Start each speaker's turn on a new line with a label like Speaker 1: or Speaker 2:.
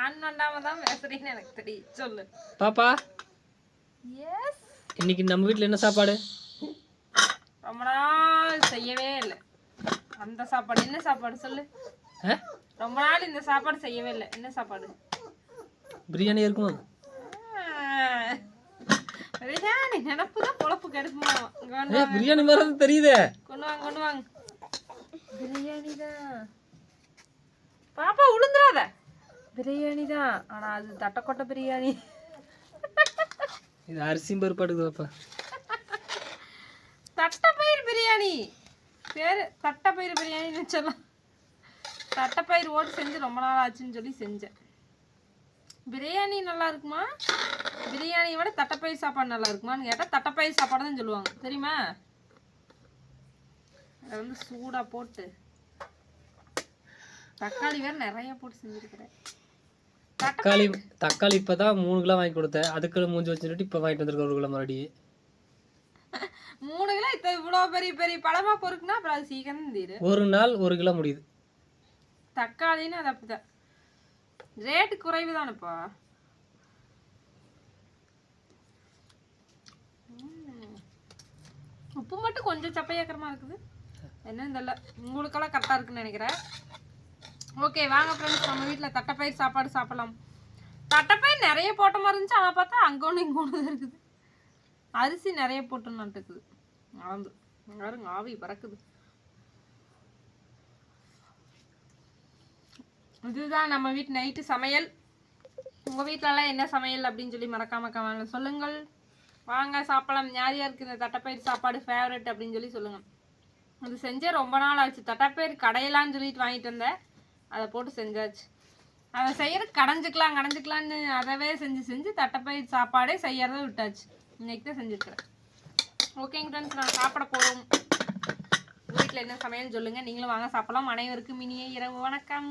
Speaker 1: On பண்ணாம தான் பேசுறீங்கன்னு எனக்கு தெரியும். சொல்லு
Speaker 2: பாப்பா.
Speaker 1: எஸ்.
Speaker 2: இன்னைக்கு நம்ம வீட்டில் என்ன சாப்பாடு?
Speaker 1: ரொம்ப நாள் செய்யவே இல்லை அந்த சாப்பாடு. என்ன சாப்பாடு சொல்லு? ரொம்ப நாள் இந்த சாப்பாடு செய்யவே இல்லை. என்ன சாப்பாடு?
Speaker 2: பிரியாணி இருக்குமா?
Speaker 1: பிரியாணி நினப்பு தான் பொழப்பு கெடுக்குமா?
Speaker 2: பிரியாணி மாதிரி தெரியுதே.
Speaker 1: கொண்டு வாங்க கொண்டு வாங்க. பிரியாணி தான் பாப்பா, உளுந்துராத. பிரியாணி தான், ஆனா அது தட்டக்கொட்டை பிரியாணி.
Speaker 2: இது அரிசியும் பருப்பாடுது பாப்பா.
Speaker 1: தட்டைப்பயிர் பிரியாணி பேரு. தட்டைப்பயிர் பிரியாணின்னு சொல்லலாம். தட்டைப்பயிர் ஓட்டு செஞ்சு ரொம்ப நாள் ஆச்சுன்னு சொல்லி செஞ்சேன். பிரியாணி நல்லா இருக்குமா? பிரியாணியை விட தட்டைப்பயிர் சாப்பாடு நல்லா இருக்குமான்னு கேட்டால் தட்டைப்பயிர் சாப்பாடு தான் சொல்லுவாங்க. தெரியுமா? அதை வந்து சூடாக போட்டு தக்காளி வேறு நிறைய போட்டு செஞ்சுருக்கிறேன்.
Speaker 2: தக்காளி இப்போ தான் 3 கிலோ வாங்கி கொடுத்தேன். அதுக்குள்ள மூஞ்சி வச்சுட்டு இப்போ வாங்கிட்டு வந்திருக்கேன் 1 கிலோ மறுபடியும்.
Speaker 1: 3 கிலோ இவ்வளோ பெரிய பெரிய பழமா பொறுக்குனா அப்புறம் அது சீக்கிரம் தீரும்.
Speaker 2: ஒரு நாள் 1 கிலோ முடியுது.
Speaker 1: தக்காளின்னு அது அப்படிதான். ரேட்டு குறைவு தானேப்பா. உப்பு மட்டும் கொஞ்சம் சப்பையாக்கிறமா இருக்குது. என்னன்னு தெரியல, உங்களுக்கெல்லாம் கரெக்டாக இருக்குன்னு நினைக்கிறேன். ஓகே வாங்க ஃப்ரெண்ட்ஸ், நம்ம வீட்டில் தட்டைப்பயிர் சாப்பாடு சாப்பிடலாம். தட்டைப்பயிர் நிறைய போட்ட மாதிரி இருந்துச்சு, ஆனால் பார்த்தா அங்கே ஒன்று இங்கே ஒன்று தான் இருக்குது. அரிசி நிறைய போட்டு நட்டுக்குது. ஆந்து பாருங்க ஆவி பறக்குது. இதுதான் நம்ம வீட்டு நைட்டு சமையல். உங்கள் வீட்டிலலாம் என்ன சமையல் அப்படின்னு சொல்லி மறக்காம கமெண்ட்ல சொல்லுங்கள். வாங்க சாப்பிடலாம். யார் யாருக்கு இந்த தட்டைப்பயிர் சாப்பாடு ஃபேவரட் அப்படின்னு சொல்லி சொல்லுங்கள். அது செஞ்சே ரொம்ப நாள் ஆச்சு. தட்டைப்பயிர் கடையலான்னு சொல்லிட்டு வாங்கிட்டு வந்தேன், அதை போட்டு செஞ்சாச்சு. அதை செய்யறது கடைஞ்சிக்கலான்னு அதவே செஞ்சு தட்டைப்பயிர் சாப்பாடே செய்யறத விட்டாச்சு. இன்னைக்கு தான் செஞ்சுருக்கிறேன். ஓகேங்க ஃப்ரெண்ட்ஸ், நான் சாப்பிட போகிறோம். வீட்டில் என்ன சமையல்னு சொல்லுங்கள். நீங்களும் வாங்க சாப்பிடலாம். அனைவருக்கும் இனிய இரவு வணக்கம்.